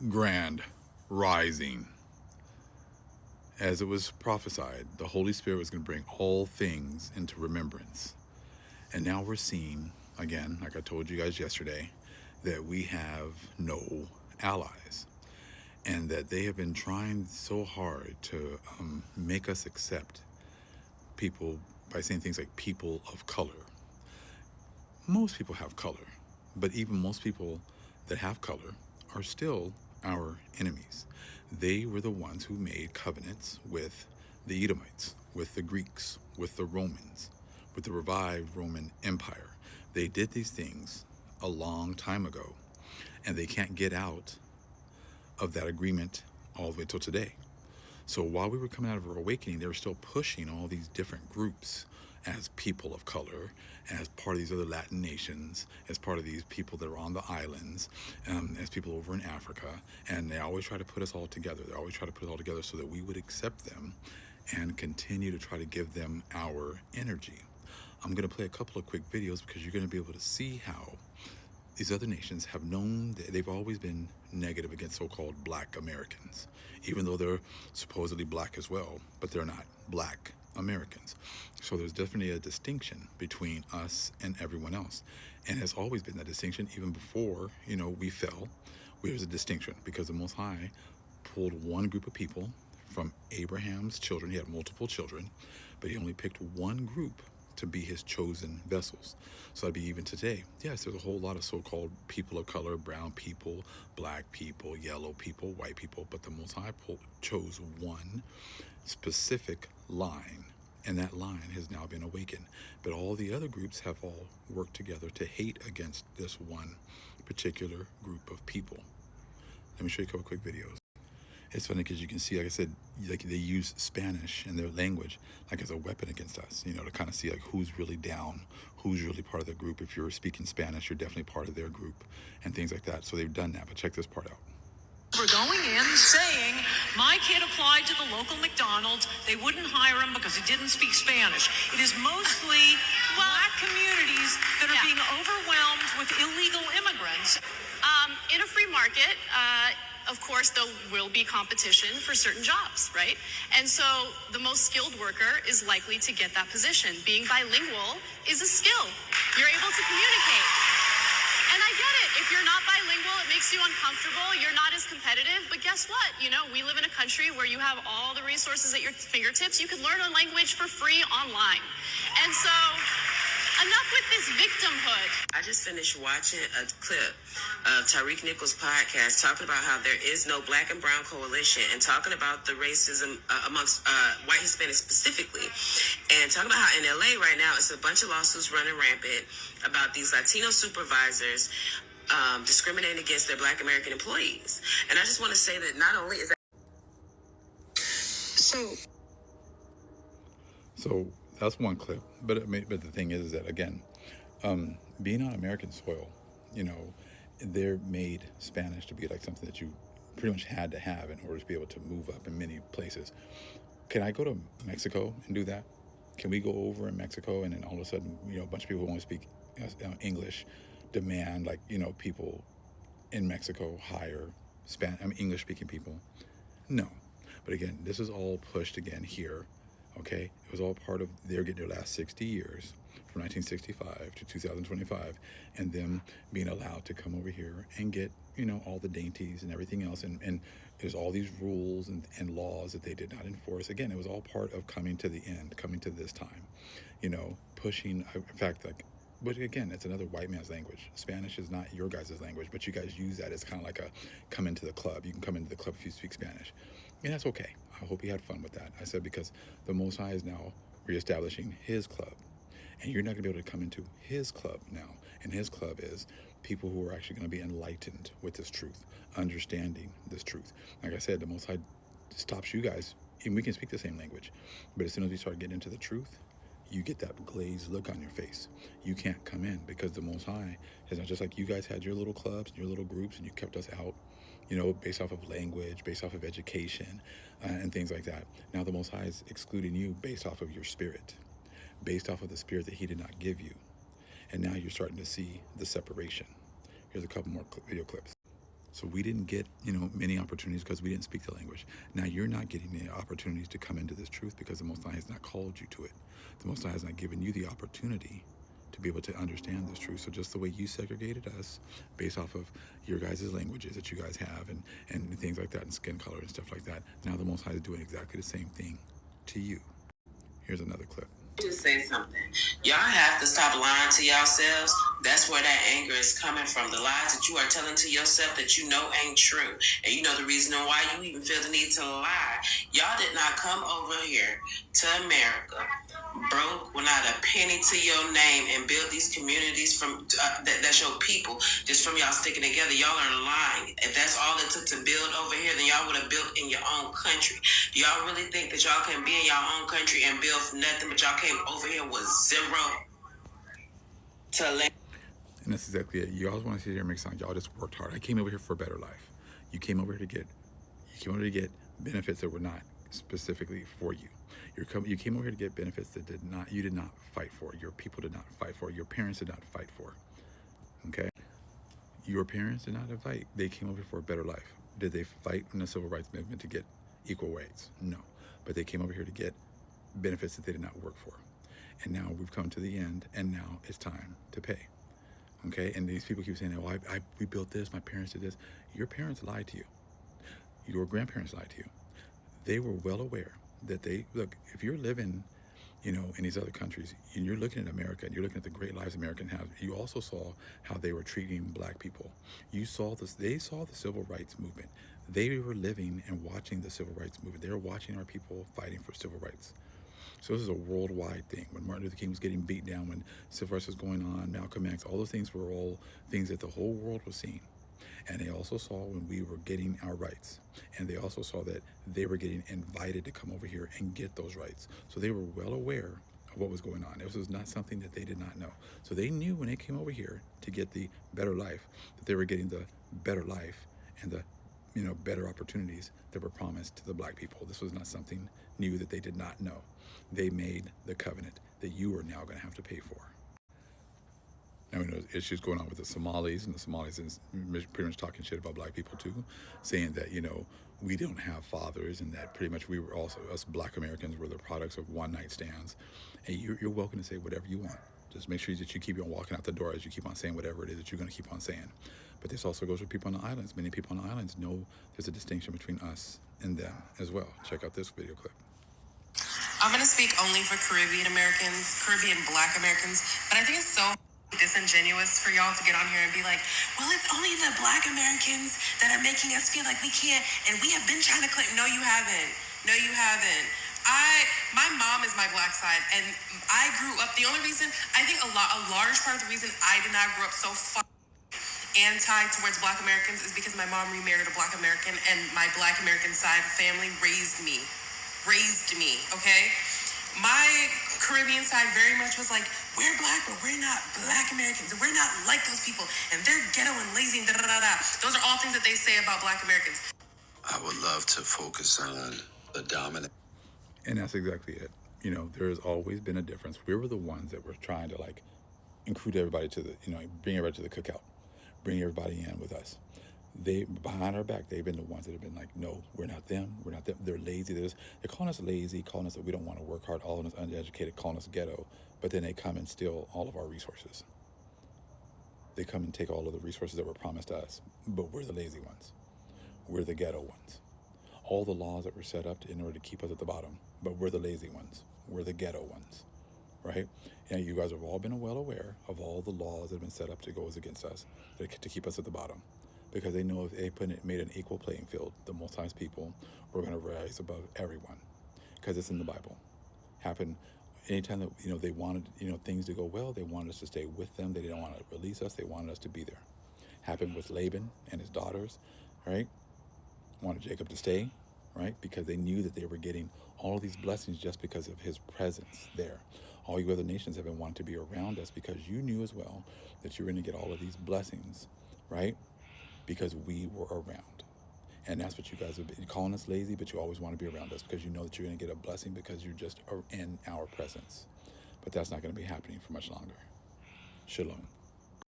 grand rising. As it was prophesied, the Holy Spirit was going to bring all things into remembrance. And now we're seeing, again, like I told you guys yesterday, that we have no allies. And that they have been trying so hard to make us accept people by saying things like people of color. Most people have color, but even most people that have color are still our enemies. They were the ones who made covenants with the Edomites, with the Greeks, with the Romans, with the revived Roman Empire. They did these things a long time ago, and they can't get out of that agreement all the way till today. So while we were coming out of our awakening, they were still pushing all these different groups as people of color, as part of these other Latin nations, as part of these people that are on the islands, as people over in Africa. And they always try to put us all together. They always try to put it all together so that we would accept them and continue to try to give them our energy. I'm going to play a couple of quick videos because you're going to be able to see how these other nations have known that they've always been negative against so-called black Americans, even though they're supposedly black as well, but they're not black Americans. So there's definitely a distinction between us and everyone else. And has always been that distinction even before, we fell. There was a distinction because the Most High pulled one group of people from Abraham's children. He had multiple children, but he only picked one group to be his chosen vessels. So that'd be even today. Yes, there's a whole lot of so-called people of color, brown people, black people, yellow people, white people, but the Most High chose one specific line, and that line has now been awakened. But all the other groups have all worked together to hate against this one particular group of people. Let me show you a couple quick videos. It's funny because you can see, like I said, like they use Spanish in their language like as a weapon against us, to kind of see like who's really down, who's really part of the group. If you're speaking Spanish, you're definitely part of their group and things like that. So they've done that, but check this part out. We're going in saying, my kid applied to the local McDonald's. They wouldn't hire him because he didn't speak Spanish. It is mostly black communities that are being overwhelmed with illegal immigrants. In a free market, of course, there will be competition for certain jobs, right? And so the most skilled worker is likely to get that position. Being bilingual is a skill. You're able to communicate. And I get it. If you're not bilingual, it makes you uncomfortable. You're not as competitive. But guess what? We live in a country where you have all the resources at your fingertips. You can learn a language for free online. And so enough with this victimhood. I just finished watching a clip of Tyreek Nichols' podcast talking about how there is no black and brown coalition and talking about the racism amongst white Hispanics specifically, and talking about how in LA right now it's a bunch of lawsuits running rampant about these Latino supervisors discriminating against their black American employees. And I just want to say that not only is that So that's one clip, but the thing is that, again, being on American soil, they're made Spanish to be like something that you pretty much had to have in order to be able to move up in many places. Can I go to Mexico and do that? Can we go over in Mexico and then all of a sudden, a bunch of people who only speak English demand, like, people in Mexico hire English-speaking people? No. But again, this is all pushed again here. Okay, it was all part of their getting their last 60 years, from 1965 to 2025, and them being allowed to come over here and get, all the dainties and everything else. And there's all these rules and laws that they did not enforce. Again, it was all part of coming to the end, coming to this time, pushing, in fact, like, but again, it's another white man's language. Spanish is not your guys' language, but you guys use that as kind of like a come into the club. You can come into the club if you speak Spanish. And that's okay. I hope you had fun with that. I said because the Most High is now reestablishing his club. And you're not going to be able to come into his club now. And his club is people who are actually going to be enlightened with this truth, understanding this truth. Like I said, the Most High stops you guys, and we can speak the same language. But as soon as we start getting into the truth, you get that glazed look on your face. You can't come in because the Most High is not just like you guys had your little clubs and your little groups and you kept us out, based off of language, based off of education, and things like that. Now the Most High is excluding you based off of your spirit, based off of the spirit that he did not give you. And now you're starting to see the separation. Here's a couple more video clips. So we didn't get, many opportunities because we didn't speak the language. Now you're not getting the opportunities to come into this truth because the Most High has not called you to it. The Most High has not given you the opportunity to be able to understand this truth. So just the way you segregated us based off of your guys' languages that you guys have and things like that, and skin color and stuff like that, now the Most High is doing exactly the same thing to you. Here's another clip. Just say something. Y'all have to stop lying to yourselves. That's where that anger is coming from. The lies that you are telling to yourself that you know ain't true. And you know the reason why you even feel the need to lie. Y'all did not come over here to America broke without a penny to your name and build these communities from that's your people just from y'all sticking together. Y'all are lying. If that's all it took to build over here, then y'all would have built in your own country. Do y'all really think that y'all can be in your own country and build nothing, but y'all came over here with zero to land? And that's exactly it. You always want to sit here and make sound. Y'all just worked hard. I came over here for a better life. You came over here to get benefits that were not specifically for you. You came over here to get benefits that you did not fight for. Your people did not fight for. Your parents did not fight for. Okay? Your parents did not fight. They came over for a better life. Did they fight in the civil rights movement to get equal rights? No. But they came over here to get benefits that they did not work for. And now we've come to the end, and now it's time to pay. Okay? And these people keep saying, oh, we built this, my parents did this. Your parents lied to you. Your grandparents lied to you. They were well aware that if you're living, in these other countries, and you're looking at America, and you're looking at the great lives Americans have, you also saw how they were treating black people. They saw the civil rights movement. They were living and watching the civil rights movement. They were watching our people fighting for civil rights. So this is a worldwide thing. When Martin Luther King was getting beat down, when civil rights was going on, Malcolm X, all those things were all things that the whole world was seeing. And they also saw when we were getting our rights. And they also saw that they were getting invited to come over here and get those rights. So they were well aware of what was going on. This was not something that they did not know. So they knew when they came over here to get the better life, that they were getting the better life and the better opportunities that were promised to the black people. This was not something new that they did not know. They made the covenant that you are now going to have to pay for. Now we know there's issues going on with the Somalis, and the Somalis is pretty much talking shit about black people too, saying that, we don't have fathers, and that pretty much we were also, us black Americans, were the products of one-night stands. And you're welcome to say whatever you want. Just make sure that you keep on walking out the door as you keep on saying whatever it is that you're going to keep on saying. But this also goes for people on the islands. Many people on the islands know there's a distinction between us and them as well. Check out this video clip. I'm going to speak only for Caribbean Americans, Caribbean Black Americans, but I think it's so disingenuous for y'all to get on here and be like, well, it's only the Black Americans that are making us feel like we can't, and we have been trying to claim. No, you haven't. No, you haven't. My mom is my black side, and I grew up, the only reason, I think a large part of the reason I did not grow up so anti towards Black Americans is because my mom remarried a Black American, and my Black American side family raised me, okay? My Caribbean side very much was like, we're black, but we're not Black Americans, and we're not like those people, and they're ghetto and lazy and da-da-da-da. Those are all things that they say about Black Americans. I would love to focus on the dominant. And that's exactly it. There's always been a difference. We were the ones that were trying to include everybody to the, bring everybody to the cookout, bring everybody in with us. They, behind our back, they've been the ones that have been like, no, we're not them. They're lazy. They're calling us lazy, calling us that we don't want to work hard, calling us uneducated, calling us ghetto. But then they come and steal all of our resources. They come and take all of the resources that were promised to us. But we're the lazy ones. We're the ghetto ones. All the laws that were set up in order to keep us at the bottom. But we're the lazy ones. We're the ghetto ones. Right? And you guys have all been well aware of all the laws that have been set up to go against us, to keep us at the bottom. Because they know if they made an equal playing field, the Most High's people were going to rise above everyone. Because it's in the Bible. Happened anytime that, they wanted, things to go well, they wanted us to stay with them. They didn't want to release us. They wanted us to be there. Happened with Laban and his daughters, right? Wanted Jacob to stay, right? Because they knew that they were getting all of these blessings just because of his presence there. All you other nations have been wanting to be around us because you knew as well that you were going to get all of these blessings, right? Because we were around. And that's what you guys have been calling us lazy, but you always want to be around us because you know that you're going to get a blessing because you're just in our presence. But that's not going to be happening for much longer. Shalom.